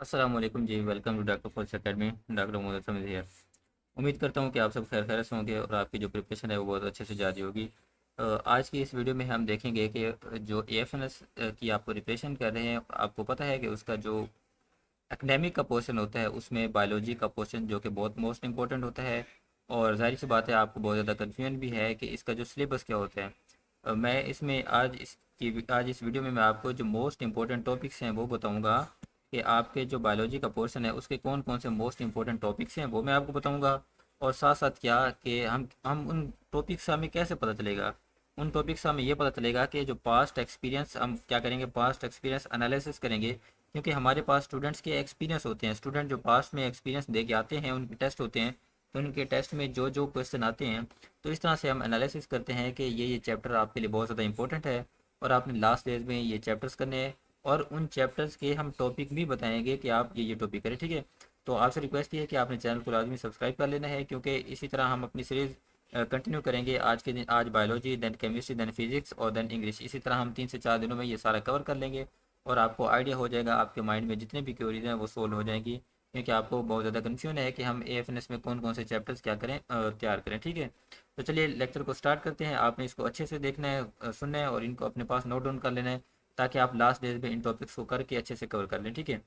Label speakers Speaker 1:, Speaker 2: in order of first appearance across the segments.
Speaker 1: अस्सलाम वालेकुम जी। Welcome to doctor Falls academy. Doctor Mohammad Samid here. उम्मीद करता हूँ कि आप सब खैर खैर से होंगे और आपकी जो प्रिपरेशन है वो बहुत अच्छे से जारी होगी। आज की इस वीडियो में हम देखेंगे कि जो एएफएनएस की आप प्रिपरेशन कर रहे हैं, आपको पता है कि उसका जो एकेडमिक का पोर्शन होता है उसमें बायोलॉजी का पोर्शन जो कि बहुत मोस्ट इंपॉर्टेंट होता है। और जाहिर सी बात है आपको बहुत ज़्यादा कन्फ्यूजन भी है कि इसका जो सिलेबस क्या होता है। मैं इसमें आज इस वीडियो में मैं आपको जो मोस्ट इंपॉर्टेंट टॉपिक्स हैं वो बताऊंगा कि आपके जो बायोलॉजी का पोर्शन है उसके कौन कौन से मोस्ट इंपॉर्टेंट टॉपिक्स हैं वो मैं आपको बताऊंगा। और साथ साथ क्या कि हम उन टॉपिक्स से हमें कैसे पता चलेगा, उन टॉपिक से हमें ये पता चलेगा कि जो पास्ट एक्सपीरियंस हम क्या करेंगे, पास्ट एक्सपीरियंस एनालिसिस करेंगे। क्योंकि हमारे पास स्टूडेंट्स के एक्सपीरियंस होते हैं, स्टूडेंट जो पास्ट में एक्सपीरियंस दे के आते हैं उनके टेस्ट होते हैं। तो उनके टेस्ट में जो जो क्वेश्चन आते हैं तो इस तरह से हम एनालिसिस करते हैं कि ये चैप्टर आपके लिए बहुत ज़्यादा इंपॉर्टेंट है और आपने लास्ट डेज में ये चैप्टर्स करने हैं। और उन चैप्टर्स के हम टॉपिक भी बताएंगे कि आप ये टॉपिक करें, ठीक है। तो आपसे रिक्वेस्ट ये है कि आपने चैनल को लाजमी सब्सक्राइब कर लेना है, क्योंकि इसी तरह हम अपनी सीरीज़ कंटिन्यू करेंगे। आज के दिन आज biology, then chemistry, then physics और देन इंग्लिश। इसी तरह हम 3 से 4 दिनों में ये सारा कवर कर लेंगे और आपको आइडिया हो जाएगा, आपके माइंड में जितने भी क्वेरीज हैं वो सोल्व हो जाएंगी। क्योंकि आपको बहुत ज़्यादा कन्फ्यूजन है कि हम एएफएनएस में कौन कौन से चैप्टर्स क्या करें, तैयार करें, ठीक है। तो चलिए लेक्चर को स्टार्ट करते हैं। आपने इसको अच्छे से देखना है, सुनना है और इनको अपने पास नोट डाउन कर लेना है, ताकि आप लास्ट डेज में इन टॉपिक्स को करके अच्छे से कवर कर लें, ठीक है।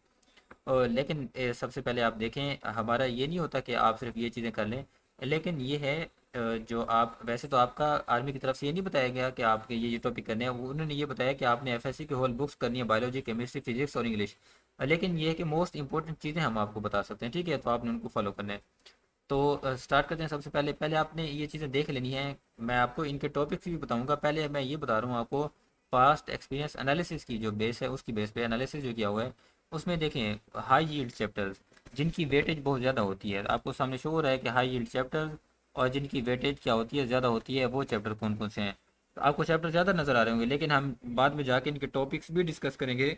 Speaker 1: और लेकिन सबसे पहले आप देखें, हमारा ये नहीं होता कि आप सिर्फ ये चीज़ें कर लें। लेकिन ये है जो आप वैसे तो आपका आर्मी की तरफ से ये नहीं बताया गया कि आपके ये टॉपिक करने हैं। वो उन्होंने ये बताया कि आपने एफएससी की होल बुक्स करनी है, बायोलॉजी, केमिस्ट्री, फिजिक्स और इंग्लिश। लेकिन ये है कि मोस्ट इंपॉर्टेंट चीज़ें हम आपको बता सकते हैं, ठीक है। तो आपने उनको फॉलो करना है। तो स्टार्ट करते हैं। सबसे पहले पहले आपने ये चीज़ें देख लेनी है। मैं आपको इनके टॉपिक्स भी बताऊंगा, पहले मैं ये बता रहा हूँ आपको। पास्ट एक्सपीरियंस एनालिसिस की जो बेस है उसकी बेस पे एनालिसिस जो किया हुआ है उसमें देखें हाई यील्ड चैप्टर्स जिनकी वेटेज बहुत ज़्यादा होती है। आपको सामने शो हो रहा है कि हाई यील्ड चैप्टर्स और जिनकी वेटेज क्या होती है, ज़्यादा होती है, वो चैप्टर कौन कौन से हैं। तो आपको चैप्टर ज़्यादा नज़र आ रहे होंगे, लेकिन हम बाद में जाके इनके टॉपिक्स भी डिस्कस करेंगे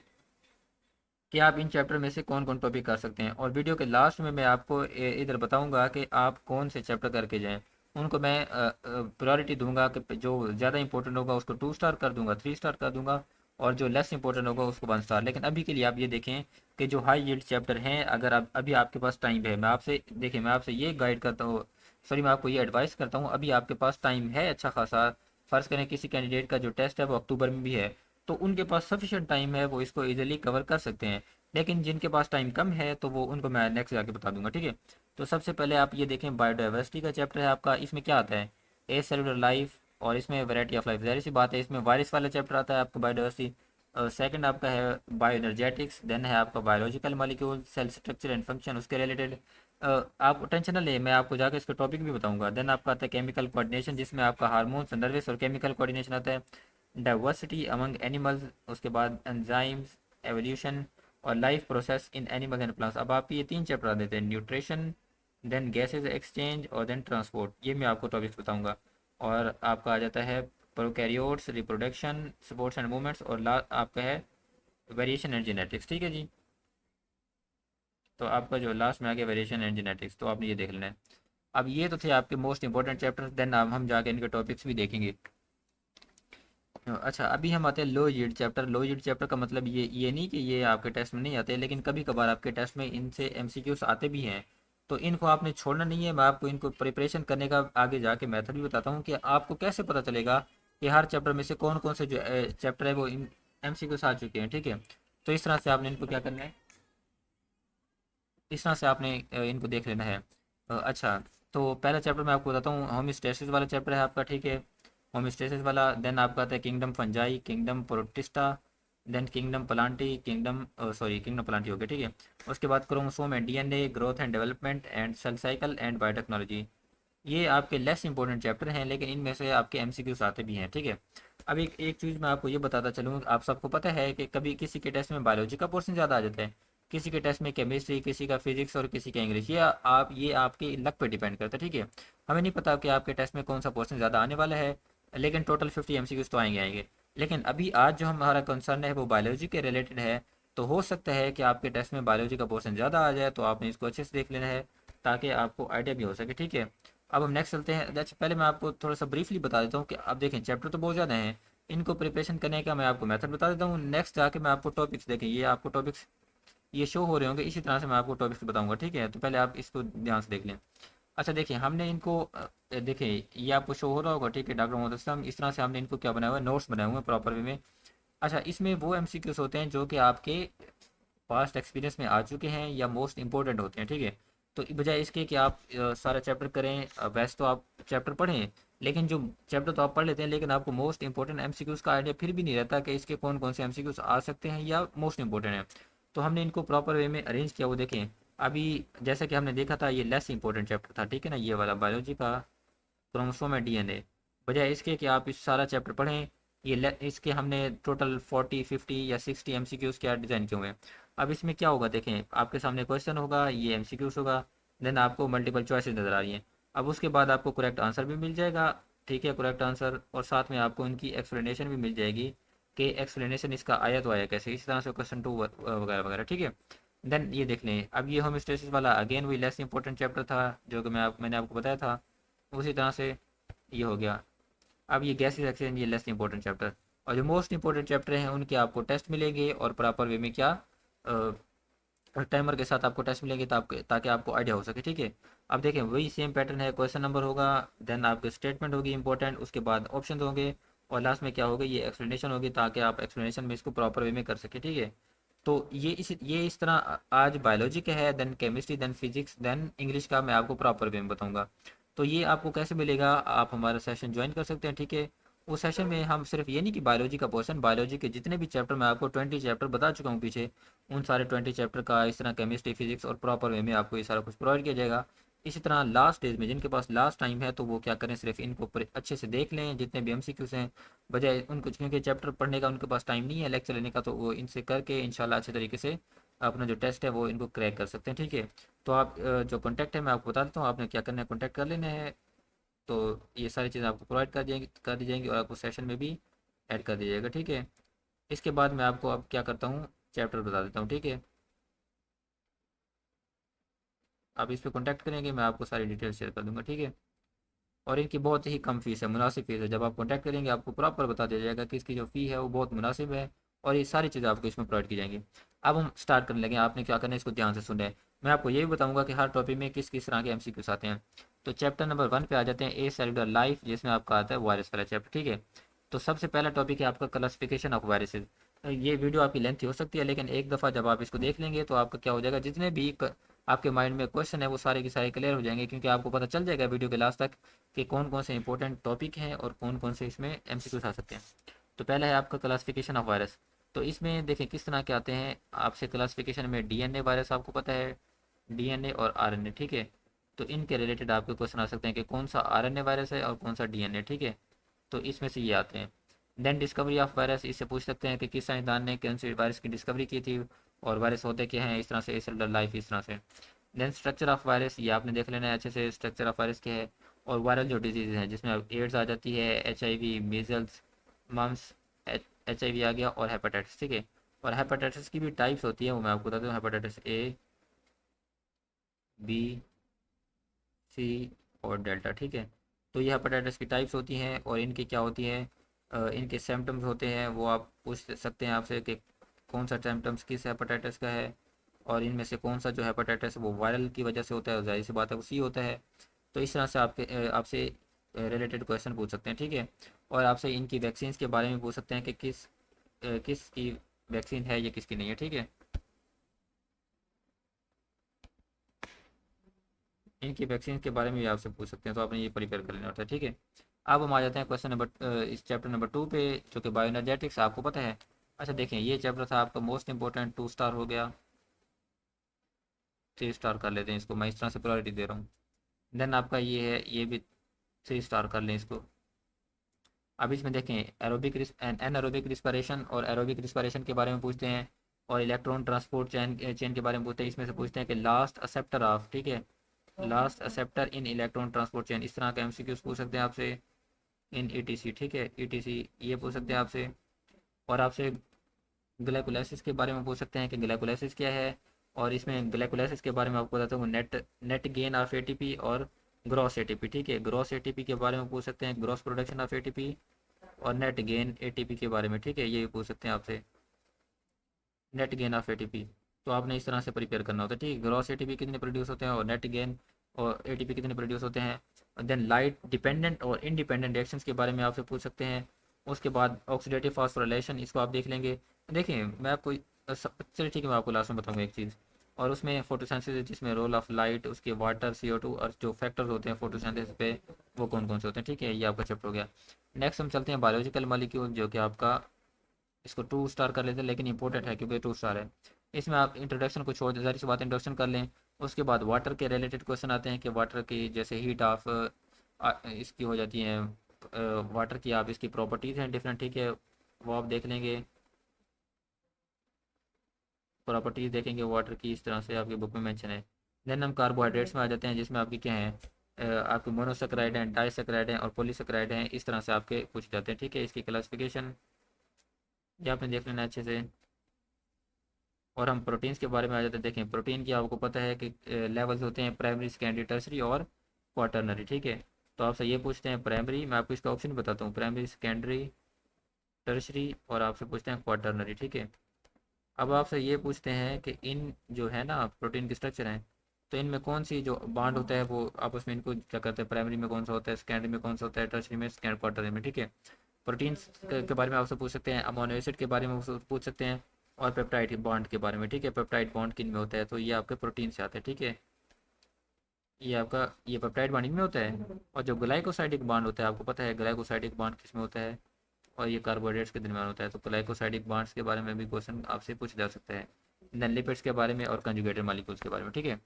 Speaker 1: कि आप इन चैप्टर में से कौन कौन टॉपिक कर सकते हैं। और वीडियो के लास्ट में मैं आपको इधर बताऊंगा कि आप कौन से चैप्टर करके जाएं। उनको मैं प्रायोरिटी दूंगा कि जो ज़्यादा इंपॉर्टेंट होगा उसको 2 स्टार कर दूंगा, 3 स्टार कर दूंगा, और जो लेस इंपॉर्टेंट होगा उसको 1 स्टार। लेकिन अभी के लिए आप ये देखें कि जो हाई यील्ड चैप्टर हैं, अगर आप अभी आपके पास टाइम है, मैं आपसे ये गाइड करता हूँ, सॉरी मैं आपको ये एडवाइस करता हूँ, अभी आपके पास टाइम है अच्छा खासा। फ़र्ज़ करें किसी कैंडिडेट का जो टेस्ट है वो अक्टूबर में भी है, तो उनके पास सफिशिएंट टाइम है, वो इसको इजीली कवर कर सकते हैं। लेकिन जिनके पास टाइम कम है तो वो उनको मैं नेक्स्ट जाके बता दूंगा, ठीक है। तो सबसे पहले आप ये देखें, बायोडाइवर्सिटी का चैप्टर है आपका। इसमें क्या आता है, ए सेलुलर लाइफ और इसमें वैरायटी ऑफ लाइफ। जाहिर सी बात है इसमें वायरस वाला चैप्टर आता है आपका, बायोडाइवर्सिटी। सेकंड आपका है बायो एनर्जेटिक्स, देन है आपका biological molecule, cell structure and function उसके रिलेटेड। आप टेंशन ना ले, मैं आपको जाकर इसका टॉपिक भी बताऊंगा। देन आपका आता है केमिकल कोऑर्डिनेशन, जिसमें आपका हार्मोन्स, नर्वस और केमिकल कोऑर्डिनेशन आता है। डाइवर्सिटी अमंग एनिमल्स, उसके बाद एंजाइम्स, एवोल्यूशन और life process in animal and plants. अब आप ये 3 चैप्टर आ देते हैं, न्यूट्रिशन, देन गैसेज एक्सचेंज और देन ट्रांसपोर्ट। ये मैं आपको टॉपिक्स बताऊंगा। और आपका आ जाता है prokaryotes, reproduction, sports and movements और आपका है वेरिएशन एंड जेनेटिक्स, ठीक है जी। तो आपका जो लास्ट में आ गया वेरिएशन एंड जेनेटिक्स, तो आपने ये देख लेना है। अब ये तो थे आपके मोस्ट इंपॉर्टेंट चैप्टर्स, देन अब हम जाके इनके टॉपिक्स भी देखेंगे। अच्छा, अभी हम आते हैं लो यील्ड चैप्टर। लो यील्ड चैप्टर का मतलब ये नहीं कि ये आपके टेस्ट में नहीं आते, लेकिन कभी कभार आपके टेस्ट में इनसे एमसीक्यूज आते भी हैं। तो इनको आपने छोड़ना नहीं है। मैं आपको इनको प्रिपरेशन करने का आगे जाके मेथड भी बताता हूँ कि आपको कैसे पता चलेगा कि हर चैप्टर में से कौन कौन से जो चैप्टर है वो एमसीक्यूज आ चुके हैं, ठीक है। तो इस तरह से आपने इनको क्या करना है, इस तरह से आपने इनको देख लेना है। अच्छा, तो पहला चैप्टर मैं आपको बताता हूँ, होमियोस्टेसिस वाला चैप्टर है आपका, ठीक है। होमियोस्टेसिस वाला। देन आपका आता है kingdom fungi, kingdom protista, then kingdom plantae, kingdom plantae हो गया, ठीक है। उसके बाद chromosome and DNA, growth and development and cell cycle and biotechnology. ये आपके लेस इंपॉर्टेंट चैप्टर हैं, लेकिन इनमें से आपके एमसीक्यूज आते भी हैं, ठीक है। अब एक एक चीज़ मैं आपको ये बताता चलूँ, आप सबको पता है कि कभी किसी के टेस्ट में बायोलॉजी का पोर्शन ज़्यादा आ जाता है, किसी के टेस्ट में केमिस्ट्री, किसी का फिजिक्स और किसी का इंग्लिश। ये आपके लक पे डिपेंड करता है, ठीक है। हमें नहीं पता कि आपके टेस्ट में कौन सा पोर्शन ज़्यादा आने वाला है, लेकिन टोटल 50 एमसीक्यूज तो आएंगे आएंगे। लेकिन अभी आज जो हमारा कंसर्न है वो बायोलॉजी के रिलेटेड है। तो हो सकता है कि आपके टेस्ट में बायोलॉजी का पोर्शन ज़्यादा आ जाए, तो आपने इसको अच्छे से देख लेना है, ताकि आपको आइडिया भी हो सके, ठीक है। अब हम नेक्स्ट चलते हैं। अच्छा, पहले मैं आपको थोड़ा सा ब्रीफली बता देता हूँ कि अब देखें चैप्टर तो बहुत ज़्यादा हैं, इनको प्रिपरेशन करने का मैं आपको मेथड बता देता हूँ। नेक्स्ट जाके मैं आपको टॉपिक्स, देखें ये आपको टॉपिक्स ये शो हो रहे होंगे, इसी तरह से मैं आपको टॉपिक्स बताऊंगा, ठीक है। तो पहले आप इसको ध्यान से देख लें। अच्छा देखिए, हमने इनको देखिए ये आपको शो हो रहा होगा, ठीक है। डॉक्टर मोहम्मद असलम, इस तरह से हमने इनको क्या बनाया हुआ है, नोट्स बनाए हुए हैं प्रॉपर वे में। अच्छा, इसमें वो एमसीक्यूज होते हैं जो कि आपके पास्ट एक्सपीरियंस में आ चुके हैं या मोस्ट इंपॉर्टेंट होते हैं, ठीक है। तो बजाय इसके कि आप सारा चैप्टर करें, वैसे तो आप चैप्टर पढ़ें, लेकिन जो चैप्टर तो आप पढ़ लेते हैं, लेकिन आपको मोस्ट इंपॉर्टेंट एमसीक्यूज का आइडिया फिर भी नहीं रहता कि इसके कौन कौन से एमसीक्यूज आ सकते हैं या मोस्ट इंपॉर्टेंट हैं। तो हमने इनको प्रॉपर वे में अरेंज किया। वो देखें, अभी जैसा कि हमने देखा था, ये लेस इंपॉर्टेंट चैप्टर था, ठीक है ना, ये वाला बायोलॉजी का क्रोमोसोम है, डीएनए। बजाय इसके कि आप इस सारा चैप्टर पढ़ें, इसके हमने टोटल 40 50 या 60 एमसीक्यूज क्या डिज़ाइन किए हुए हैं। अब इसमें क्या होगा, देखें आपके सामने क्वेश्चन होगा, ये एमसीक्यूज होगा, देन आपको मल्टीपल चॉइसेस नज़र आ रही हैं। अब उसके बाद आपको करेक्ट आंसर भी मिल जाएगा, ठीक है, करेक्ट आंसर, और साथ में आपको इनकी एक्सप्लेनेशन भी मिल जाएगी कि एक्सप्लेनेशन इसका आया तो आया कैसे, इस तरह से क्वेश्चन 2 वगैरह वगैरह, ठीक है। देन ये देख लें, अब ये होमोस्टेसिस वाला अगेन वही लेस इंपॉर्टेंट चैप्टर था जो कि मैंने आपको बताया था। उसी तरह से ये हो गया। अब ये गैसेस एक्सचेंज, ये लेस इंपॉर्टेंट चैप्टर, और जो मोस्ट इंपॉर्टेंट चैप्टर हैं उनके आपको टेस्ट मिलेंगे, और प्रॉपर वे में क्या टाइमर के साथ आपको टेस्ट मिलेंगे, ताकि आपको आइडिया हो सके, ठीक है। अब देखें, वही सेम पैटर्न है, क्वेश्चन नंबर होगा, देन आपकी स्टेटमेंट होगी इंपॉर्टेंट, उसके बाद ऑप्शन होंगे, और लास्ट में क्या होगा, ये एक्सप्लेनेशन होगी, ताकि आप एक्सप्लेनेशन में इसको प्रॉपर वे में कर सके, ठीक है। तो ये इस तरह आज बायोलॉजी का है, then chemistry, then physics, then English का मैं आपको प्रॉपर वे में बताऊंगा। तो ये आपको कैसे मिलेगा, आप हमारा सेशन ज्वाइन कर सकते हैं, ठीक है। उस सेशन में हम सिर्फ ये नहीं कि बायोलॉजी का पोर्शन, बायोलॉजी के जितने भी चैप्टर, मैं आपको 20 चैप्टर बता चुका हूँ पीछे, उन सारे 20 चैप्टर का इस तरह केमिस्ट्री फिजिक्स और प्रॉपर वे में आपको ये सारा कुछ प्रोवाइड किया जाएगा। इसी तरह लास्ट डेज में जिनके पास लास्ट टाइम है, तो वो क्या करें, सिर्फ इनको अच्छे से देख लें, जितने भी एमसीक्यूज हैं, बजाय उनको, क्योंकि चैप्टर पढ़ने का उनके पास टाइम नहीं है, लेक्चर लेने का, तो वो इनसे करके इंशाल्लाह अच्छे तरीके से अपना जो टेस्ट है वो इनको क्रैक कर सकते हैं, ठीक है। तो आप जो कॉन्टैक्ट है मैं आपको बता देता हूँ, आपने क्या करना है, कॉन्टैक्ट कर लेना है। तो ये सारी चीज़ें आपको प्रोवाइड कर दी जाएंगी, और आपको सेशन में भी ऐड कर दिया जाएगा, ठीक है। इसके बाद मैं आपको अब क्या करता हूँ, चैप्टर बता देता हूँ, ठीक है। आप इस पर कॉन्टैक्ट करेंगे, मैं आपको सारी डिटेल शेयर कर दूंगा, ठीक है। और इनकी बहुत ही कम फीस है, मुनासिब फीस है। जब आप कॉन्टैक्ट करेंगे आपको प्रॉपर बता दिया जाएगा कि इसकी जो फ़ी है वो बहुत मुनासिब है, और ये सारी चीज़ें आपको इसमें प्रोवाइड की जाएंगी। अब हम स्टार्ट करने लगे, आपने क्या करना है, इसको ध्यान से सुने। मैं आपको ये भी बताऊंगा कि हर टॉपिक में किस किस तरह के एमसीक्यूज आते हैं। तो चैप्टर नंबर 1 पे आ जाते हैं, ए सेलुलर लाइफ, जिसमें आपका आता है वायरस वाला चैप्टर, ठीक है। तो सबसे पहला टॉपिक है आपका क्लासिफिकेशन ऑफ वायरसेस। ये वीडियो आपकी लेंथी हो सकती है, लेकिन एक दफ़ा जब आप इसको देख लेंगे तो आपका क्या हो जाएगा, जितने भी आपके माइंड में क्वेश्चन है वो सारे के सारे क्लियर हो जाएंगे, क्योंकि आपको पता चल जाएगा वीडियो के लास्ट तक कि कौन कौन से इंपॉर्टेंट टॉपिक हैं और कौन कौन से इसमें एमसीक्यूज आ सकते हैं। तो पहला है आपका क्लासिफिकेशन ऑफ वायरस। तो इसमें देखें किस तरह के आते हैं आपसे क्लासिफिकेशन में, डीएनए वायरस आपको पता है, डीएनए और आरएनए, ठीक है। तो इनके रिलेटेड आपके क्वेश्चन आ सकते हैं कि कौन सा आरएनए वायरस है और कौन सा डीएनए, ठीक है। तो इसमें से ये आते हैं। देन डिस्कवरी ऑफ वायरस, इससे पूछ सकते हैं कि किस साइंसदान ने कौन से वायरस की डिस्कवरी की थी, और वायरस होते क्या हैं, इस तरह से, सेलुलर लाइफ, इस तरह से। देन स्ट्रक्चर ऑफ वायरस, ये आपने देख लेना है अच्छे से, स्ट्रक्चर ऑफ वायरस क्या है। और वायरल जो डिजीज़ हैं, जिसमें अब एड्स आ जाती है, एचआईवी, मीजल्स, मम्स, एचआईवी आ गया, और हेपेटाइटिस, ठीक है। और हेपेटाइटिस की भी टाइप्स होती है, वो मैं आपको बताता हूँ, हेपेटाइटिस ए, बी, सी और डेल्टा, ठीक है। तो ये हेपेटाइटिस की टाइप्स होती हैं, और इनकी क्या होती है, इनके सिम्टम्स होते हैं, वो आप पूछ सकते हैं आपसे कि कौन सा सिम्टम्स किस हेपेटाइटिस का है, और इनमें से कौन सा जो हेपेटाइटिस वो वायरल की वजह से होता है, जाहिर सी बात है उसी होता है। तो इस तरह से आपसे रिलेटेड क्वेश्चन पूछ सकते हैं, ठीक है। और आपसे इनकी वैक्सीन के बारे में पूछ सकते हैं कि किस की वैक्सीन है या किसकी नहीं है, ठीक है। इनकी वैक्सीन के बारे में भी आपसे पूछ सकते हैं, तो आपने ये प्रिपेयर कर लेना होता है, ठीक है। अब हम आ जाते हैं क्वेश्चन नंबर इस चैप्टर नंबर 2 पे, जो कि बायोएनर्जेटिक्स आपको पता है। अच्छा देखें, ये चैप्टर था आपका मोस्ट इंपॉर्टेंट, 2 स्टार हो गया, 3 स्टार कर लेते हैं इसको, मैं इस तरह से प्रायोरिटी दे रहा हूँ। देन आपका ये है, ये भी 3 स्टार कर लें इसको। अब इसमें देखें, एनारोबिक रिस्पिरेशन और एरोबिक रिस्पिरेशन के बारे में पूछते हैं, और इलेक्ट्रॉन ट्रांसपोर्ट चेन के बारे में पूछते हैं। इसमें से पूछते हैं कि लास्ट एक्सेप्टर ऑफ, ठीक है, लास्ट एक्सेप्टर इन इलेक्ट्रॉन ट्रांसपोर्ट चेन, इस तरह का एमसीक्यूज पूछ सकते हैं आपसे। इन ईटीसी, ठीक है, ईटीसी ये पूछ सकते हैं आपसे। और आपसे ग्लाइकोलाइसिस के बारे में पूछ सकते हैं कि ग्लाइकोलाइसिस क्या है। और इसमें ग्लाइकोलाइसिस के बारे में आपको बताता हूँ, net net gain of ATP और ग्रॉस एटीपी, ठीक है। ग्रॉस एटीपी के बारे में पूछ सकते हैं, ग्रॉस प्रोडक्शन ऑफ एटीपी, और नेट गेन एटीपी के बारे में, ठीक है, ये भी पूछ सकते हैं आपसे, नेट गेन ऑफ एटीपी। तो आपने इस तरह से प्रिपेयर करना होता है, ठीक है। ग्रॉस एटीपी कितने प्रोड्यूस होते हैं और नेट गेन और एटीपी कितने प्रोड्यूस होते हैं। देन लाइट डिपेंडेंट और इंडिपेंडेंट रिएक्शंस के बारे में आपसे पूछ सकते हैं। उसके बाद ऑक्सीडेटिव फास्फोराइलेशन, इसको आप देख लेंगे। देखिए मैं आपको चलिए ठीक है, मैं आपको लास्ट में बताऊंगा एक चीज़। और उसमें फोटोसिंथेसिस जिसमें रोल ऑफ लाइट, उसके वाटर, CO2 और जो फैक्टर्स होते हैं फोटोसिंथेसिस पे, वो कौन कौन से होते हैं, ठीक है। ये आपका चैप्टर हो गया। नेक्स्ट हम चलते हैं बायोलॉजिकल मॉलिक्यूल, जो कि आपका, इसको 2 स्टार कर लेते हैं लेकिन इंपॉर्टेंट है क्योंकि 2 स्टार है। इसमें आप इंट्रोडक्शन को छोड़ दें, जाहिर सी बात इंट्रोडक्शन कर लें। उसके बाद वाटर के रिलेटेड क्वेश्चन आते हैं कि वाटर की जैसे हीट ऑफ इसकी हो जाती है, वाटर की आप इसकी प्रॉपर्टीज़ हैं डिफरेंट, ठीक है, वो आप देख लेंगे। प्रॉपर्टीज़ देखेंगे वाटर की, इस तरह से आपकी बुक में मेंशन है। देन हम कार्बोहाइड्रेट्स में आ जाते हैं, जिसमें आपकी क्या है, आपके मोनोसेक्राइड हैं, डाइसेक्राइड हैं और पॉलीसेक्राइड हैं, इस तरह से आपके पूछ जाते हैं, ठीक है। इसकी क्लासिफिकेशन ये आपने देख लेना है अच्छे से। और हम प्रोटीन्स के बारे में आ जाते हैं। देखें प्रोटीन की आपको पता है कि लेवल्स होते हैं, प्राइमरी, सेकेंडरी, टर्सरी और क्वाटरनरी, ठीक है। तो आपसे ये पूछते हैं प्राइमरी, मैं आपको इसका ऑप्शन बताता हूँ, प्राइमरी, सेकेंडरी, टर्सरी और आपसे पूछते हैं क्वाटरनरी, ठीक है। अब आपसे ये पूछते हैं कि इन जो है ना प्रोटीन के स्ट्रक्चर हैं, तो इनमें कौन सी जो बॉन्ड होता है वो आपस में इनको क्या करते हैं, प्राइमरी में कौन सा होता है, सेकेंडरी में कौन सा होता है, टर्सरी में, सेकेंड, क्वार्टररी में, ठीक है। प्रोटीन्स के बारे में आपसे पूछ सकते हैं, अमीनो एसिड के बारे में आपसे पूछ सकते हैं और पेप्टाइड बॉन्ड के बारे में, ठीक है। पेप्टाइड बॉन्ड किन में होता है, तो ये आपके प्रोटीन से आते हैं, ठीक है। ये आपका ये पेप्टाइड बॉन्ड इनमें होता है। और जो ग्लाइकोसाइडिक बॉन्ड होता है, आपको पता है ग्लाइकोसाइडिक बॉन्ड किस में होता है, और ये कार्बोहाइड्रेट्स के दरमियान होता है। तो ग्लाइकोसाइडिक बॉन्ड्स के बारे में भी क्वेश्चन आपसे पूछा जा सकता है। देन लिपिड्स के बारे में और कंजुगेटेड मॉलिक्यूल्स के बारे में, ठीक है।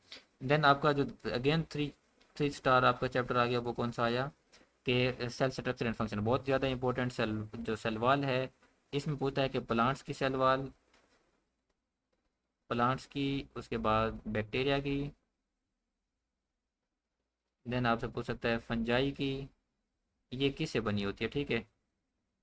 Speaker 1: देन आपका जो अगेन थ्री थ्री स्टार आपका चैप्टर आ गया, वो कौन सा आया कि सेल स्ट्रक्चर एंड फंक्शन, बहुत ज़्यादा इंपॉर्टेंट। सेल जो सेल वाल है, इसमें पूछता है कि प्लांट्स की सेल वाल, प्लांट्स की, उसके बाद बैक्टीरिया की, देन आपसे पूछ सकता है फंजाई की, ये किससे बनी होती है, ठीक है।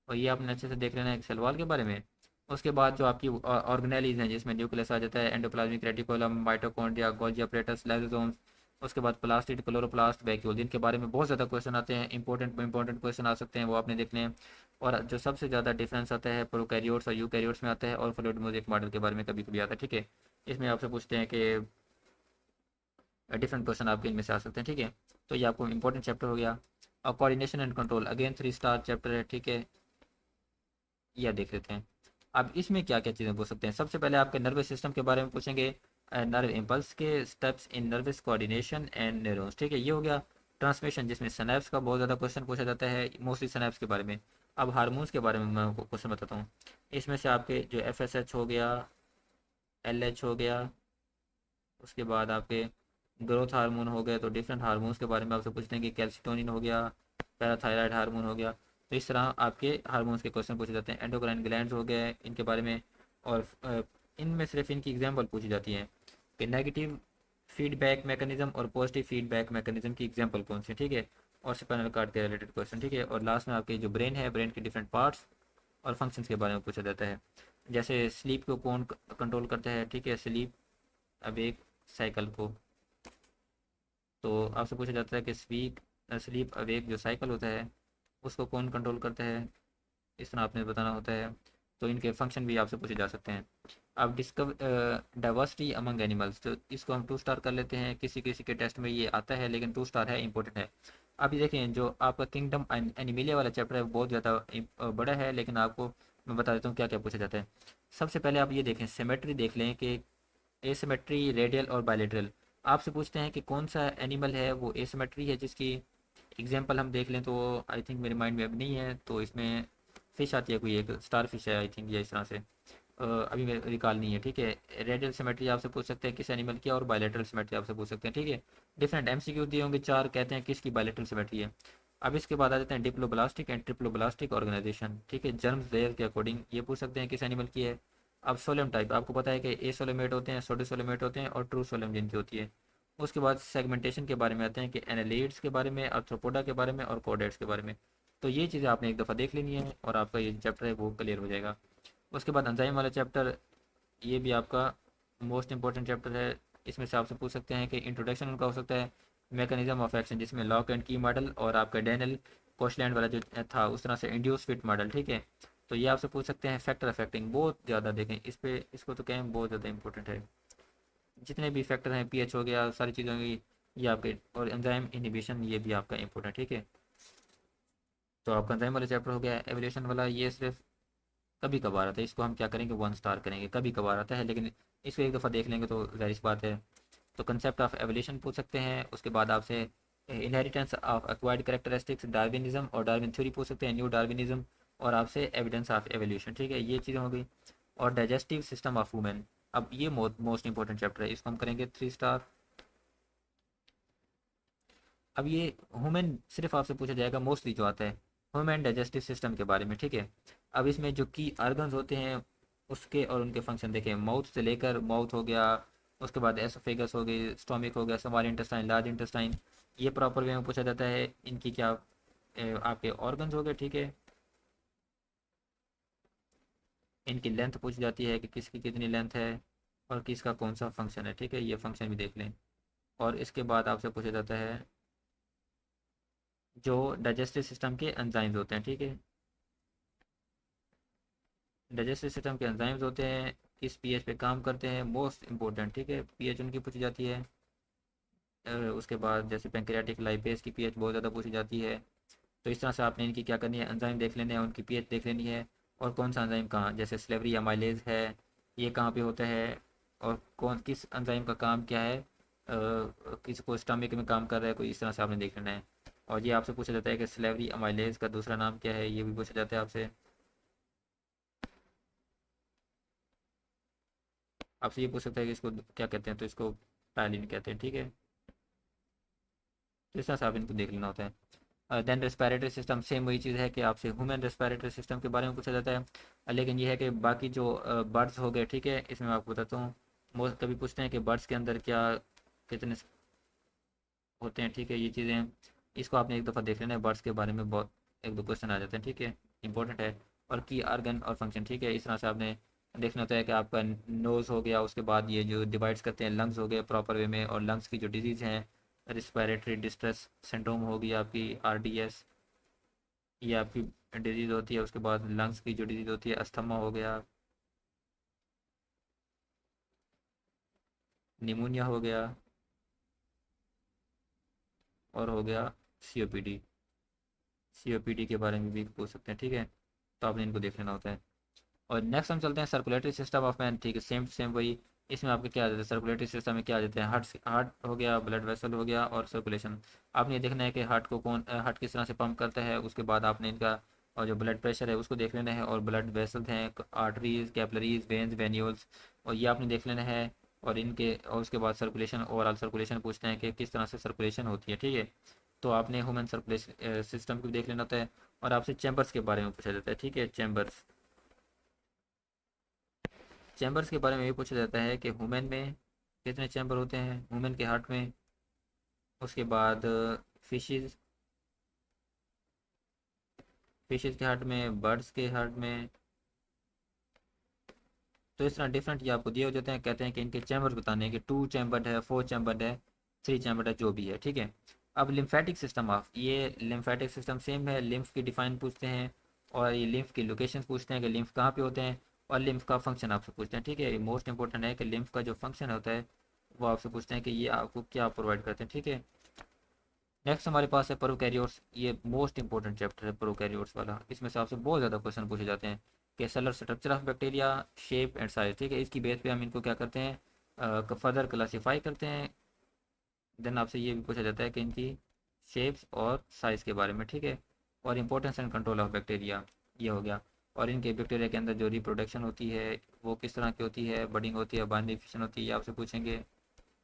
Speaker 1: और ये आपने अच्छे से देख लेना है सेल वॉल के बारे में। उसके बाद जो आपकी ऑर्गेनेलीज हैं, जिसमें न्यूक्लियस आ जाता है, endoplasmic reticulum, mitochondria, Golgi apparatus, lysosomes. उसके बाद प्लास्टिड, क्लोरोप्लास्ट, वैक्यूल, जिनके बारे में बहुत ज़्यादा क्वेश्चन आते हैं, इंपॉर्टेंट क्वेश्चन आ सकते हैं, वो आपने देखने हैं। और जो सबसे ज़्यादा डिफरेंस आता है प्रोकैरियोट्स और यूकैरियोट्स में आता है, और फ्लूइड म्यूजिक मॉडल के बारे में कभी कभी आता है, ठीक है। इसमें आपसे पूछते हैं कि डिफरेंट क्वेश्चन आपके इनमें से आ सकते हैं, ठीक है। तो ये आपको इंपॉर्टेंट चैप्टर हो गया। और coordination and control again 3 star chapter है, ठीक है। यह देख लेते हैं। अब इसमें क्या क्या चीज़ें पूछ सकते हैं, सबसे पहले आपके नर्वस सिस्टम के बारे में पूछेंगे, नर्व इम्पल्स के steps in nervous coordination and neurons, ठीक है। ये हो गया ट्रांसमिशन, जिसमें सनैप्स का बहुत ज़्यादा क्वेश्चन पूछा जाता है, मोस्टली सनैप्स के बारे में। अब हार्मोन्स के बारे में मैं आपको क्वेश्चन बताता हूँ। इसमें से आपके जो FSH हो गया, LH हो गया, उसके बाद आपके ग्रोथ हार्मोन हो गए, तो डिफरेंट हार्मोन्स के बारे में आपसे पूछते हैं कि कैल्सिटोनिन हो गया, पैराथायराइड हार्मोन हो गया। तो इस तरह आपके हार्मोन्स के क्वेश्चन पूछे जाते हैं। एंडोक्राइन ग्लैंड्स हो गए, इनके बारे में। और इनमें सिर्फ इनकी एग्जांपल पूछी जाती हैं कि नेगेटिव फीडबैक मैकेनिज्म और पॉजिटिव फीडबैक मैकेनिज्म की एग्जांपल कौन सी है, ठीक है। और स्पाइनल कार्ड के रिलेटेड क्वेश्चन, ठीक है। और लास्ट में आपके जो ब्रेन है, ब्रेन के डिफरेंट पार्ट्स और फंक्शंस के बारे में पूछा जाता है। जैसे स्लीप को कौन कंट्रोल करता है, ठीक है, स्लीप अब एक साइकिल को। तो आपसे पूछा जाता है कि स्लीप अवेक जो साइकिल होता है, उसको कौन कंट्रोल करता है, इस तरह आपने बताना होता है। तो इनके फंक्शन भी आपसे पूछे जा सकते हैं। अब डाइवर्सिटी अमंग एनिमल्स, तो इसको हम 2 स्टार कर लेते हैं, किसी किसी के टेस्ट में ये आता है लेकिन 2 स्टार है, इंपॉर्टेंट है। अभी देखें जो आपका किंगडम एनिमिलिया वाला चैप्टर है वो बहुत ज़्यादा बड़ा है, लेकिन आपको मैं बता देता हूँ क्या क्या पूछा जाता है। सबसे पहले आप ये देखें, सिमेट्री देख लें कि एसिमेट्री, रेडियल और बायलेटरल। आपसे पूछते हैं कि कौन सा एनिमल है वो एसिमेट्री है, जिसकी एग्जांपल हम देख लें तो आई थिंक मेरे माइंड में अब नहीं है, तो इसमें फ़िश आती है, कोई एक स्टार फिश है आई थिंक, या इस तरह से अभी मेरे रिकॉल नहीं है, ठीक है। रेडियल सिमेट्री आपसे पूछ सकते हैं किस एनिमल की, और बायलेटरल सिमेट्री आपसे पूछ सकते हैं, ठीक है। डिफरेंट MCQ दिए होंगे 4, कहते हैं किसकी बायलेटरल सिमेट्री है। अब इसके बाद आ जाते हैं डिप्लोब्लास्टिक एंड ट्रिप्लोब्लास्टिक ऑर्गेनाइजेशन, ठीक है। जर्म्स लेयर के अकॉर्डिंग ये पूछ सकते हैं किस एनिमल की है। अब सोलम टाइप आपको पता है कि एसोलोमेट होते हैं, सोडियोसोलोमेट होते हैं और ट्रू सोलम जिनकी होती है। उसके बाद सेगमेंटेशन के बारे में आते हैं कि एनालिड्स के बारे में, आर्थ्रोपोडा के बारे में और कोडेट्स के बारे में। तो ये चीज़ें आपने एक दफ़ा देख लेनी है और आपका ये चैप्टर है वो क्लियर हो जाएगा। उसके बाद एंजाइम वाला चैप्टर, ये भी आपका मोस्ट इंपॉर्टेंट चैप्टर है। इसमें से आपसे पूछ सकते हैं कि इंट्रोडक्शन उनका हो सकता है, मैकेनिज्म ऑफ एक्शन, जिसमें लॉक एंड की मॉडल और आपका डैनियल कोशलैंड वाला जो था उस तरह से इंड्यूस फिट मॉडल, ठीक है। तो ये आपसे पूछ सकते हैं फैक्टर अफेक्टिंग, बहुत ज़्यादा देखें इस पे, इसको तो कहें बहुत ज़्यादा इंपॉर्टेंट है। जितने भी फैक्टर हैं, पीएच हो गया, सारी चीज़ें होंगी ये आपके, और एंजाइम इनहिबिशन ये भी आपका इंपॉर्टेंट, ठीक है। तो आपका एंजाइम वाला चैप्टर हो गया। एवोल्यूशन वाला ये सिर्फ कभी कभार आता है, इसको हम क्या करेंगे, 1 स्टार करेंगे, कभी कभार आता है, लेकिन इसको एक दफ़ा देख लेंगे तो जाहिर सी बात है। तो कंसेप्ट ऑफ एवोल्यूशन पूछ सकते हैं, उसके बाद आपसे inheritance of acquired characteristics, Darwinism और डार्विन थ्योरी पूछ सकते हैं, न्यू डार्विनिज्म, और आपसे एविडेंस ऑफ एवोल्यूशन, ठीक है, ये चीज़ें हो गई। और डाइजेस्टिव सिस्टम ऑफ वुमेन, अब ये मोस्ट इंपॉर्टेंट चैप्टर है, इसको हम करेंगे 3 स्टार। अब ये ह्यूमन सिर्फ आपसे पूछा जाएगा मोस्टली जो आता है ह्यूमन डाइजेस्टिव सिस्टम के बारे में, ठीक है। अब इसमें जो की ऑर्गन्स होते हैं उसके और उनके फंक्शन देखें, माउथ से लेकर, माउथ हो गया, उसके बाद एसोफेगस हो गई, स्टोमिक हो गया, स्मॉल इंटेस्टाइन, लार्ज इंटेस्टाइन, ये प्रॉपर वे में पूछा जाता है। इनकी क्या आपके ऑर्गन्स हो गए, ठीक है। इनकी लेंथ पूछी जाती है कि किसकी कितनी लेंथ है और किसका कौन सा फंक्शन है, ठीक है, ये फंक्शन भी देख लें। और इसके बाद आपसे पूछा जाता है जो डाइजेस्टिव सिस्टम के एंजाइम्स होते हैं, ठीक है। डाइजेस्टिव सिस्टम के एंजाइम्स होते हैं, किस पीएच पे काम करते हैं, मोस्ट इंपॉर्टेंट, ठीक है, पीएच उनकी पूछी जाती है। उसके बाद जैसे पेंक्रियाटिक लाइपेज की पीएच बहुत ज़्यादा पूछी जाती है। तो इस तरह से आपने इनकी क्या करनी है, एंजाइम देख लेने हैं, उनकी पीएच देख लेनी है, और कौन सा एंजाइम कहाँ, जैसे स्लेवरी अमाइलेज है, ये कहाँ पे होता है, और कौन किस एंजाइम का काम क्या है, किसी को स्टमक में काम कर रहा है कोई, इस तरह से आपने देख लेना है। और ये आपसे पूछा जाता है कि स्लेवरी अमाइलेज का दूसरा नाम क्या है, ये भी पूछा जाता है आपसे। आपसे ये पूछ सकता है कि इसको क्या कहते हैं, तो इसको टायलिन कहते हैं, ठीक है। तो इस तरह से आप इनको देख लेना होता है। देन रेस्पिरेटरी सिस्टम, सेम वही चीज़ है कि आपसे ह्यूमन रेस्पिरेटरी सिस्टम के बारे में पूछा जाता है। लेकिन ये है कि बाकी जो बर्ड्स हो गए, ठीक है, इसमें मैं आपको बताता हूँ। मोस्ट कभी पूछते हैं कि बर्ड्स के अंदर क्या कितने होते हैं, ठीक है, ये चीज़ें इसको आपने एक दफ़ा देख लेना है, बर्ड्स के बारे में बहुत एक दो क्वेश्चन आ जाते हैं, ठीक है, इंपॉर्टेंट है। और की आर्गन और फंक्शन, ठीक है, इस तरह से आपने देखना होता है कि आपका नोज़ हो गया, उसके बाद ये जो डिवाइड्स करते हैं, लंग्स हो गए प्रॉपर वे में, और लंग्स की जो डिजीज़ हैं, रिस्पिरेटरी डिस्ट्रेस सिंड्रोम होगी आपकी, आरडीएस, ये आपकी डिजीज़ होती है। उसके बाद लंग्स की जो डिजीज़ होती है, अस्थमा हो गया, निमोनिया हो गया, और हो गया सीओपीडी। सीओपीडी के बारे में भी पूछ सकते हैं, ठीक है, तो आपने इनको देख लेना होता है। और नेक्स्ट हम चलते हैं सर्कुलेटरी सिस्टम ऑफ मैन, ठीक है, सेम सेम वही। इसमें आपके क्या आ जाता है, सर्कुलेटरी सिस्टम में क्या आ जाते हैं, हार्ट, हार्ट हो गया, ब्लड वेसल हो गया, और सर्कुलेशन। आपने ये देखना है कि हार्ट को कौन, हार्ट किस तरह से पंप करता है, उसके बाद आपने इनका और जो ब्लड प्रेशर है उसको देख लेना है, और ब्लड वेसल्स हैं, आर्टरीज, कैपलरीज, वेन्स, वेन्यूल्स, और ये आपने देख लेना है। और इनके और उसके बाद सर्कुलेशन, ओवरऑल सर्कुलेशन पूछते हैं कि किस तरह से सर्कुलेशन होती है, ठीक है। तो आपने ह्यूमन सर्कुलेशन सिस्टम को भी देख लेना होता है। और आपसे चैम्बर्स के बारे में पूछा जाता है, ठीक है, चैम्बर्स। चैम्बर्स के बारे में ये पूछा जाता है कि वुमेन में कितने चैम्बर होते हैं, वुमेन के हार्ट में। उसके बाद फिशेस, फिशेस के हार्ट में, बर्ड्स के हार्ट में। तो इस तरह डिफरेंट ये आपको दिए हो जाते हैं, कहते हैं कि इनके चैम्बर बताने हैं कि 2 चैम्बर्ड है, 4 चैम्बर्ड है, 3 चैम्बर्ड है, जो भी है, ठीक है। अब लिम्फेटिक सिस्टम ऑफ, ये लिम्फेटिक सिस्टम सेम है, लिम्फ की डिफाइन पूछते हैं, और ये लिम्फ की लोकेशन पूछते हैं कि लिम्फ कहाँ पे होते हैं, और लिम्फ का फंक्शन आपसे पूछते हैं, ठीक है। ये मोस्ट इंपॉर्टेंट है कि लिम्फ का जो फंक्शन होता है वो आपसे पूछते हैं कि ये आपको क्या प्रोवाइड करते हैं, ठीक है। नेक्स्ट हमारे पास है प्रोकैरियोट्स, ये मोस्ट इंपॉर्टेंट चैप्टर है प्रोकैरियोट्स वाला। इसमें से आपसे बहुत ज़्यादा क्वेश्चन पूछे जाते हैं कि seller structure of bacteria, shape and size, ठीक है, इसकी बेस पे हम इनको क्या करते हैं, फर्दर क्लासीफाई करते हैं। देन आपसे ये भी पूछा जाता है कि इनकी शेप्स और साइज़ के बारे में, ठीक है। और importance and control of bacteria, ये हो गया। और इनके बैक्टीरिया के अंदर जो रिप्रोडक्शन होती है वो किस तरह की होती है, बडिंग होती है, बाइंडिंग फिशन होती है, ये आपसे पूछेंगे,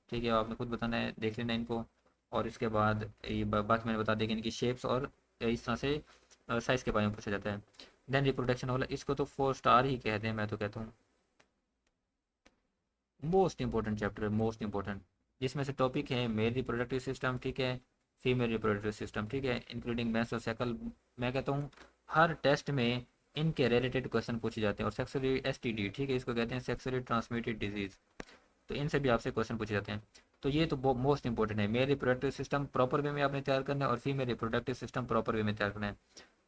Speaker 1: ठीक है, आपने खुद बताना है, देख लेना इनको। और इसके बाद ये बात मैंने बता दी कि इनकी शेप्स और इस तरह से साइज़ के बारे में पूछा जाता है। देन रिप्रोडक्शन वाला, इसको तो 4 स्टार ही कहते हैं, मैं तो कहता हूँ मोस्ट इंपॉर्टेंट चैप्टर है, मोस्ट इंपॉर्टेंट। जिसमें से टॉपिक है मेल रिप्रोडक्टिव सिस्टम, ठीक है, फीमेल रिप्रोडक्टिव सिस्टम, ठीक है, इंक्लूडिंग मेंस्ट्रुअल साइकिल। मैं कहता हूँ हर टेस्ट में इनके रिलेटेड क्वेश्चन पूछे जाते हैं। और सेक्सुअली एसटीडी, ठीक है, इसको कहते हैं सेक्सुअली ट्रांसमिटेड डिजीज़, तो इनसे भी आपसे क्वेश्चन पूछे जाते हैं। तो ये तो मोस्ट इंपॉर्टेंट है, male reproductive system proper way में आपने तैयार करना है, और female reproductive system proper way में तैयार करना है।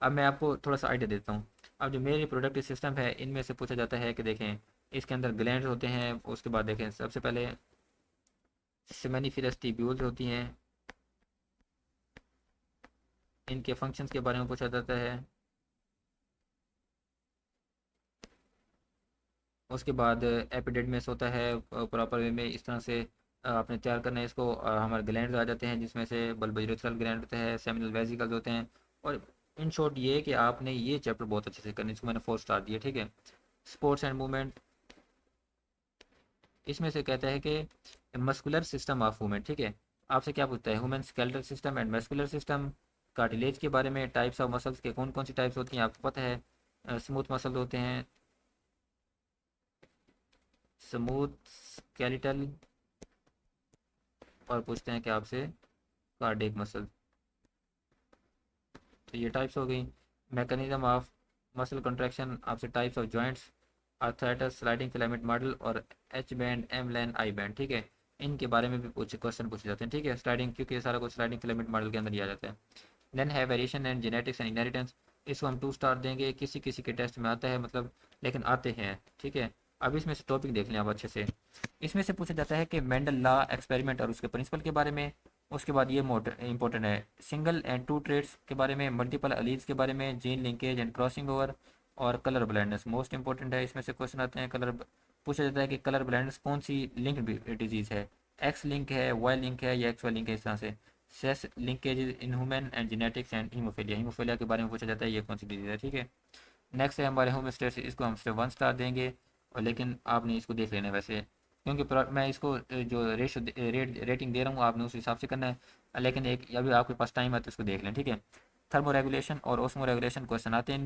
Speaker 1: अब मैं आपको थोड़ा सा आइडिया देता हूँ। अब जो मेल रिप्रोडक्टिव सिस्टम है, इनमें से पूछा जाता है कि देखें, इसके अंदर ग्लैंड होते हैं, उसके बाद देखें सबसे पहले सेमेनिफेरस ट्यूब्यूल्स होती हैं, इनके फंक्शंस के बारे में पूछा जाता है। उसके बाद एपिडेडमिस होता है, प्रॉपर वे में इस तरह से आपने तैयार करना है इसको। हमारे ग्लैंड्स आ जाते हैं जिसमें से बल्बोरेथ्रल ग्लैंड होते हैं, सेमिनल वेसिकल्स होते हैं। और इन शॉर्ट ये है कि आपने ये चैप्टर बहुत अच्छे से करना है, इसको मैंने 4 स्टार दिया, ठीक है। स्पोर्ट्स एंड मूवमेंट, इसमें से कहता है कि मस्कुलर सिस्टम ऑफ वुमेन, ठीक है। आपसे क्या पूछता है, human skeletal system and muscular system, cartilage के बारे में, टाइप्स ऑफ मसल्स के कौन कौन सी टाइप्स होती हैं आपको पता है। स्मूथ मसल होते हैं, स्मूथ स्केलेटल, और पूछते हैं कि आपसे कार्डियक मसल। तो ये टाइप्स हो गई। मैकेनिज्म ऑफ मसल कंट्रैक्शन, आपसे types of joints, arthritis, sliding filament model, और H band, M line, I band, ठीक है। इनके बारे में भी कुछ क्वेश्चन पूछे जाते हैं, ठीक है। स्लाइडिंग, क्योंकि ये सारा कुछ स्लाइडिंग फिलामेंट मॉडल के अंदर ही आ जाता है। देन है variation and genetics and inheritance, इसको हम 2 स्टार देंगे। किसी किसी के टेस्ट में आता है मतलब, लेकिन आते हैं, ठीक है। अब इसमें से टॉपिक देख लें आप अच्छे से। इसमें से पूछा जाता है कि मेंडल लॉ एक्सपेरिमेंट और उसके प्रिंसिपल के बारे में। उसके बाद ये इंपॉर्टेंट है, सिंगल एंड टू ट्रेड्स के बारे में, मल्टीपल अलील्स के बारे में, gene linkage and crossing over, और कलर ब्लाइंडनेस मोस्ट इंपॉर्टेंट है। इसमें से क्वेश्चन आते हैं कलर, पूछा जाता है कि कलर ब्लाइंडनेस कौन सी लिंक डिजीज़ है, एक्स लिंक है, वाई लिंक है, या एक्स वाई लिंक है, इस तरह से। सेस linkage in human and genetics and haemophilia, haemophilia के बारे में पूछा जाता है ये कौन सी डिजीज़ है, ठीक है। नेक्स्ट है हमारे होमोस्टेसिस, इसको हम सिर्फ 1 स्टार देंगे। और लेकिन आपने इसको देख लेना है वैसे, क्योंकि मैं इसको जो रेटिंग दे रहा हूँ आपने उस हिसाब से करना है। लेकिन एक अभी आपके पास टाइम है तो इसको देख लें, ठीक है। थर्मो रेगुलेशन और ओस्मो रेगुलेशन क्वेश्चन आते हैं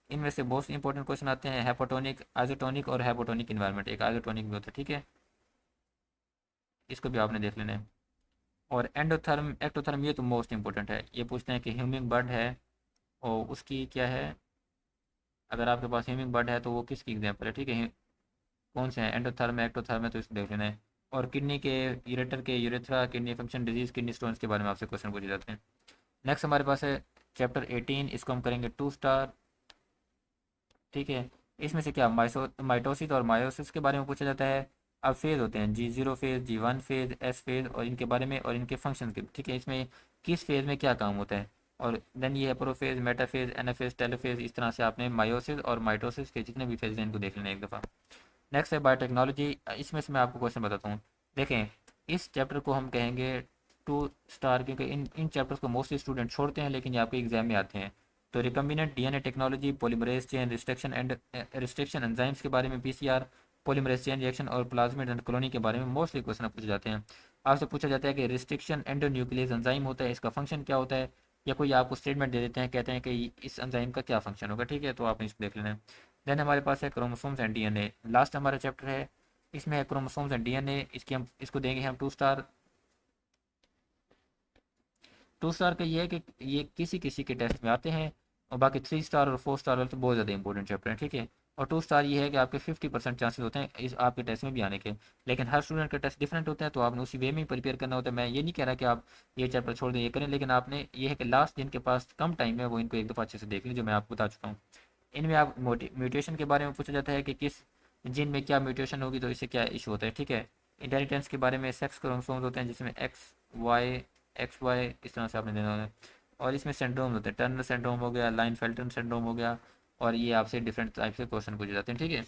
Speaker 1: इनमें से बहुत इंपॉर्टेंट क्वेश्चन आते हैं, हेपोटोनिक, आइसोटोनिक और हेपोटोनिक इन्वायरमेंट, एक आइसोटोनिक भी होता है, ठीक है। इसको भी आपने देख लेना है। और एंडोथर्म एक्टोथर्म, ये तो मोस्ट इंपॉर्टेंट है। ये पूछते हैं कि ह्यूमिंग बर्ड है और उसकी क्या है, अगर आपके पास ह्यूमिंग बर्ड है तो वो किसकी एग्जाम्पल है, ठीक है। कौन से हैं, एंडोथर्म है, एक्टोथर्म है, तो इसको देख लेना है। और किडनी के, यूरेटर के, urethra, kidney function disease, kidney stones के बारे में आपसे क्वेश्चन पूछे जाते हैं। नेक्स्ट हमारे पास है चैप्टर 18, इसको हम करेंगे 2 स्टार, ठीक है। इसमें से क्या, माइटोसिस और मायोसिस के बारे में पूछा जाता है। अब फेज होते हैं, G0 phase, G1 phase, S phase, और इनके बारे में और इनके फंक्शन के, ठीक है। इसमें किस फेज में क्या काम होता है। और देन ये है प्रोफेज, मेटाफेज, एनाफेज, टेलोफेज, इस तरह से आपने मायोसिस और माइटोसिस के जितने भी फेज हैं इनको देख लेना है एक दफ़ा। नेक्स्ट है बायोटेक्नोलॉजी, इसमें से मैं आपको क्वेश्चन बताता हूँ। देखें, इस चैप्टर को हम कहेंगे 2 स्टार, क्योंकि इन इन चैप्टर्स को मोस्टली स्टूडेंट छोड़ते हैं लेकिन ये आपके एग्जाम में आते हैं। तो recombinant DNA technology, polymerase chain restriction and restriction enzymes के बारे में, पीसीआर, पॉलीमरेज चेन रिएक्शन, और प्लाज्मिड एंड कॉलोनी के बारे में मोस्टली क्वेश्चन पूछे जाते हैं। आपसे पूछा जाता है कि रिस्ट्रिक्शन एंडोन्यूक्लियस एंजाइम होता है, इसका फंक्शन क्या होता है। या कोई आपको स्टेटमेंट दे देते हैं, कहते हैं कि इस एंजाइम का क्या फंक्शन होगा, ठीक है, तो आपने इसको देख लेना है। देन हमारे पास है क्रोमोसोम्स एंड डीएनए, लास्ट हमारा चैप्टर है। इसमें है क्रोमोसोम्स एंड डीएनए, इसकी हम इसको देंगे हम 2 स्टार। 2 स्टार का ये है कि ये किसी किसी के टेस्ट में आते हैं। और बाकी 3 स्टार और 4 स्टार वाले तो बहुत ज़्यादा इंपॉर्टेंट चैप्टर हैं, ठीक है। और 2 स्टार ये है कि आपके 50% चांसेस होते हैं इस आपके टेस्ट में भी आने के। लेकिन हर स्टूडेंट का टेस्ट डिफरेंट होता है, तो आपने उसी वे में ही प्रिपेयर करना होता है। मैं ये नहीं कह रहा कि आप ये चैप्टर छोड़ दें, ये करें, लेकिन आपने ये है कि लास्ट जिनके पास कम टाइम है वो इनको एक दफ़ा अच्छे से देख लें, जो मैं आपको बता चुका हूँ। इनमें आप म्यूटेशन के बारे में पूछा जाता है कि किस जीन में क्या म्यूटेशन होगी तो इससे क्या इशू होता है, ठीक है। इंहेरिटेंस के बारे में, सेक्स क्रोमोसोम्स होते हैं जिसमें एक्स वाई इस तरह से आपने देना है। और इसमें सेंड्रोम होते हैं, टर्नर सेंड्रोम हो गया, लाइन फेल्टन सेंड्रोम हो गया। और ये आपसे डिफरेंट टाइप से क्वेश्चन पूछे जाते हैं, ठीक है।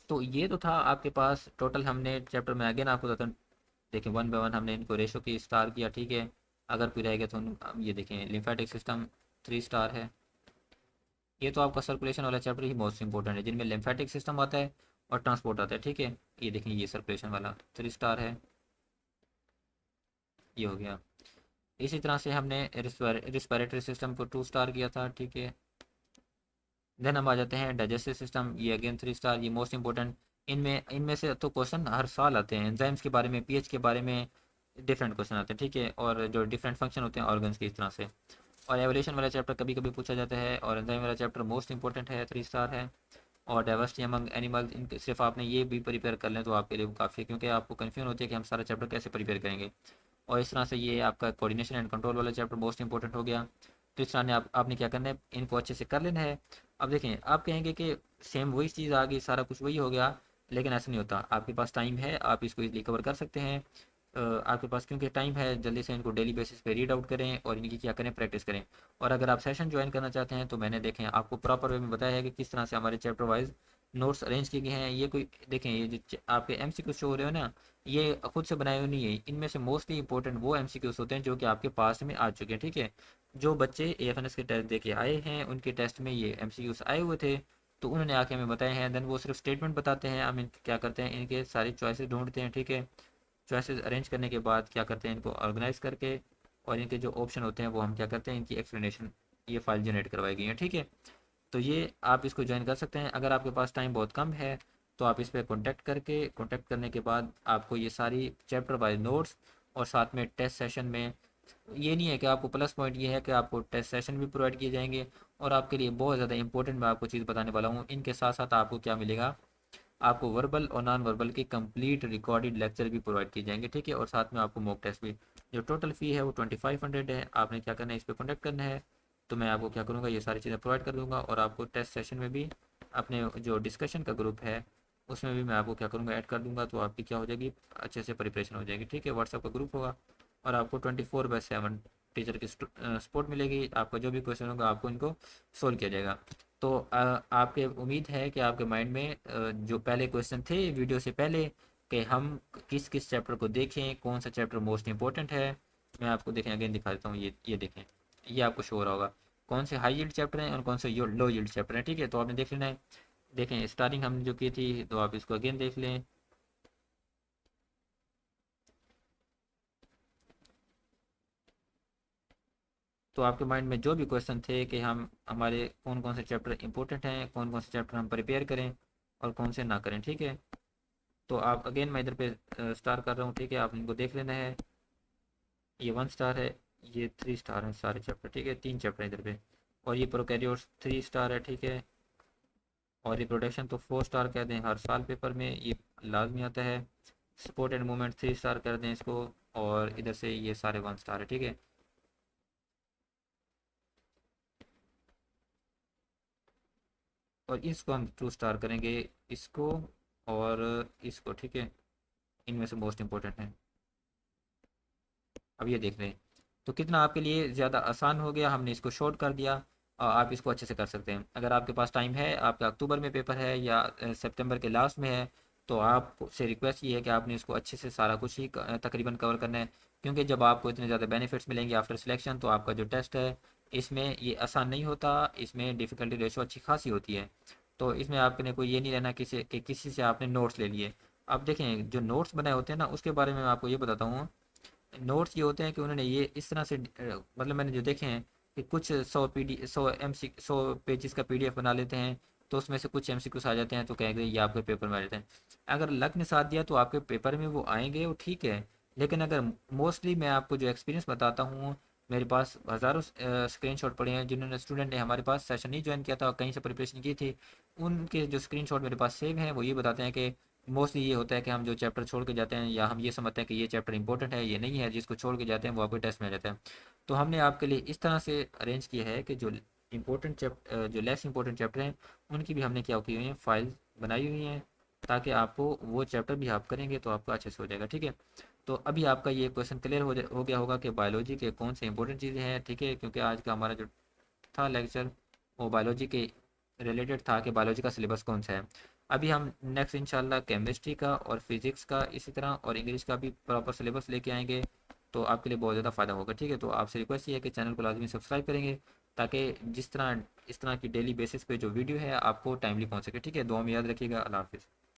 Speaker 1: तो ये तो था आपके पास टोटल, हमने चैप्टर में आगे ना आपको बताता हूँ। देखिए 1 बाय 1 हमने इनको रेशो की स्टार किया, ठीक है। अगर कोई रह गया तो ये देखें, लिम्फेटिक सिस्टम 3 स्टार है। ये तो आपका सर्कुलेशन वाला चैप्टर ही मोस्ट इंपॉर्टेंट है, जिनमें लिम्फेटिक सिस्टम आता है और ट्रांसपोर्ट आता है, ठीक है। ये देखें, ये सर्कुलेशन वाला 3 स्टार है, ये हो गया। इसी तरह से हमने रिस्पिरेटरी सिस्टम को 2 स्टार किया था, ठीक है। देन हम आ जाते हैं डाइजेस्टिव सिस्टम, ये अगेन 3 स्टार, ये मोस्ट इंपॉर्टेंट। इनमें इनमें से तो क्वेश्चन हर साल आते हैं, एंजाइम्स के बारे में, पीएच के बारे में डिफरेंट क्वेश्चन आते हैं, ठीक है। और जो डिफरेंट फंक्शन होते हैं ऑर्गन्स के, इस तरह से। और एवोल्यूशन वाला चैप्टर कभी कभी पूछा जाता है, और एंजाइम वाला चैप्टर मोस्ट इंपॉर्टेंट है, 3 स्टार है। और डाइवर्सिटी अमंग एनिमल्स, इनके सिर्फ आपने ये भी प्रिपेयर कर लें तो आपके लिए काफ़ी है, क्योंकि आपको कन्फ्यूजन होती है कि हम सारा चैप्टर कैसे प्रिपेयर करेंगे। और इस तरह से ये आपका कोऑर्डिनेशन एंड कंट्रोल वाला चैप्टर मोस्ट इंपॉर्टेंट हो गया। तो इस तरह ने आपने क्या करना है, इनको अच्छे से कर लेना है। अब देखें, आप कहेंगे कि सेम वही चीज़ आ गई, सारा कुछ वही हो गया, लेकिन ऐसा नहीं होता, आपके पास टाइम है, आप इसको इजीली कवर कर सकते हैं। आपके पास क्योंकि टाइम है, जल्दी से इनको डेली बेसिस पे रीड आउट करें और इनकी क्या करें, प्रैक्टिस करें। और अगर आप सेशन ज्वाइन करना चाहते हैं तो मैंने देखें आपको प्रॉपर वे में बताया है कि किस तरह से हमारे चैप्टर वाइज नोट्स अरेंज किए गए हैं। ये कोई देखें, ये जो आपके एमसीक्यू शो हो रहे हो ना, ये खुद से बनाए हुए नहीं है। इनमें से मोस्टली इंपॉर्टेंट वो एमसीक्यूज होते हैं जो कि आपके पास में आ चुके हैं, ठीक है। जो बच्चे एएफएनएस के टेस्ट दे के आए हैं उनके टेस्ट में ये एमसीक्यूज आए हुए थे, तो उन्होंने आके हमें बताए हैं। देन वो सिर्फ स्टेटमेंट बताते हैं, हम इनके क्या करते हैं, इनके सारी चॉइसेस ढूंढते हैं, ठीक है। चॉइसेस अरेंज करने के बाद क्या करते हैं, इनको ऑर्गेनाइज करके और इनके जो ऑप्शन होते हैं वो हम क्या करते हैं, इनकी एक्सप्लेनेशन ये फाइल जनरेट करवाई गई है, ठीक है। तो ये आप इसको ज्वाइन कर सकते हैं। अगर आपके पास टाइम बहुत कम है तो आप इस पर कॉन्टैक्ट करने के बाद आपको ये सारी चैप्टर वाइज नोट्स और साथ में टेस्ट सेशन में, ये नहीं है कि आपको प्लस पॉइंट ये है कि आपको टेस्ट सेशन भी प्रोवाइड किए जाएंगे। और आपके लिए बहुत ज़्यादा इंपॉर्टेंट मैं आपको चीज़ बताने वाला हूँ, इनके साथ साथ आपको क्या मिलेगा, आपको वर्बल और नॉन वर्बल के कंप्लीट रिकॉर्डेड लेक्चर भी प्रोवाइड किए जाएंगे, ठीक है। और साथ में आपको मॉक टेस्ट भी। जो टोटल फ़ी है वो 2500 है। आपने क्या करना है, इस पर कॉन्टैक्ट करना है। तो मैं आपको क्या करूँगा, ये सारी चीज़ें प्रोवाइड कर दूँगा। और आपको टेस्ट सेशन में भी अपने जो डिस्कशन का ग्रुप है उसमें भी मैं आपको क्या करूँगा, ऐड कर दूँगा। तो आपकी क्या हो जाएगी, अच्छे से प्रिपरेशन हो जाएगी, ठीक है। व्हाट्सएप का ग्रुप होगा और आपको 24/7 टीचर की सपोर्ट मिलेगी। आपका जो भी क्वेश्चन होगा आपको इनको सोल्व किया जाएगा। तो आपके उम्मीद है कि आपके माइंड में जो पहले क्वेश्चन थे वीडियो से पहले, कि हम किस किस चैप्टर को देखें, कौन सा चैप्टर मोस्ट इंपॉर्टेंट है। मैं आपको देखें अगेन दिखा देता हूँ, ये देखें, ये आपको शो हो रहा होगा कौन से हाई यील्ड चैप्टर हैं और कौन से लो यील्ड चैप्टर हैं, ठीक है। तो आपने देख लेना है। देखें स्टार्टिंग हमने जो की थी, तो आप इसको अगेन देख लें। तो आपके माइंड में जो भी क्वेश्चन थे कि हम हमारे कौन कौन से चैप्टर इंपॉर्टेंट हैं, कौन कौन से चैप्टर हम प्रिपेयर करें और कौन से ना करें, ठीक है। तो आप अगेन मैं इधर पे स्टार कर रहा हूँ, ठीक है। आप इनको देख लेना है। ये 1 स्टार है, ये 3 स्टार है सारे चैप्टर, ठीक है। 3 चैप्टर इधर पे। और ये प्रोकैरियोट्स 3 स्टार है, ठीक है। और ये प्रोडक्शन तो 4 स्टार कह दें, हर साल पेपर में ये लाजमी आता है। सपोर्ट एंड मूवमेंट 3 स्टार कर दें इसको। और इधर से ये सारे 1 स्टार है, ठीक है। और इसको हम 2 स्टार करेंगे, इसको और इसको, ठीक है। इनमें से मोस्ट इंपॉर्टेंट है। अब ये देख रहे हैं, तो कितना आपके लिए ज़्यादा आसान हो गया, हमने इसको शॉर्ट कर दिया। आप इसको अच्छे से कर सकते हैं। अगर आपके पास टाइम है, आपका अक्टूबर में पेपर है या सितंबर के लास्ट में है, तो आपसे रिक्वेस्ट ये है कि आपने इसको अच्छे से सारा कुछ ही तकरीबन कवर करना है। क्योंकि जब आपको इतने ज़्यादा बेनिफिट्स मिलेंगे आफ्टर सिलेक्शन, तो आपका जो टेस्ट है इसमें ये आसान नहीं होता, इसमें डिफ़िकल्टी रेशो अच्छी खासी होती है। तो इसमें आपने कोई ये नहीं रहना किसी से आपने नोट्स ले लिए। अब देखें, जो नोट्स बनाए होते हैं ना, उसके बारे में मैं आपको ये बताता हूँ। नोट्स ये होते हैं कि उन्होंने ये इस तरह से मतलब मैंने जो देखे हैं कि कुछ 100 पेजेस का पीडीएफ बना लेते हैं। तो उसमें से कुछ एमसीक्यूज आ जाते हैं तो कहेंगे ये आपके पेपर में आ जाते हैं। अगर लक ने साथ दिया तो आपके पेपर में वो आएंगे, वो ठीक है। लेकिन अगर मोस्टली मैं आपको जो एक्सपीरियंस बताता हूँ, मेरे पास हज़ारों स्क्रीनशॉट पड़े हैं। जिन्होंने स्टूडेंट ने हमारे पास सेशन नहीं ज्वाइन किया था और कहीं से प्रिपरेशन की थी, उनके जो स्क्रीनशॉट मेरे पास सेव हैं वो ये बताते हैं कि मोस्टली ये होता है कि हम जो चैप्टर छोड़ के जाते हैं, या हम ये समझते हैं कि ये चैप्टर इंपॉर्टेंट है, ये नहीं है, जिसको छोड़ के जाते हैं वो आपके टेस्ट में आ जाता है। तो हमने आपके लिए इस तरह से अरेंज किया है कि जो इंपॉर्टेंट चैप्टर, जो लेस इंपॉर्टेंट चैप्टर हैं, उनकी भी हमने क्या की हुई है, फाइल बनाई हुई हैं, ताकि आपको वो चैप्टर भी आप करेंगे तो आपका अच्छे से हो जाएगा, ठीक है। तो अभी आपका ये क्वेश्चन क्लियर हो गया होगा कि बायोलॉजी के कौन से इंपॉर्टेंट चीज़ें हैं, ठीक है। क्योंकि आज का हमारा जो था लेक्चर वो बायोलॉजी के रिलेटेड था कि बायोलॉजी का सिलेबस कौन सा है। अभी हम नेक्स्ट इंशाल्लाह केमिस्ट्री का और फिज़िक्स का इसी तरह और इंग्लिश का भी प्रॉपर सिलेबस लेके आएंगे। तो आपके लिए बहुत ज़्यादा फ़ायदा होगा, ठीक है। तो आपसे रिक्वेस्ट ये है कि चैनल को लाजमी सब्सक्राइब करेंगे, ताकि जिस तरह इस तरह की डेली बेसिस पे जो वीडियो है आपको टाइमली पहुंच सके, ठीक है। दुआ में याद रखिएगा। अल्लाह हाफिज़।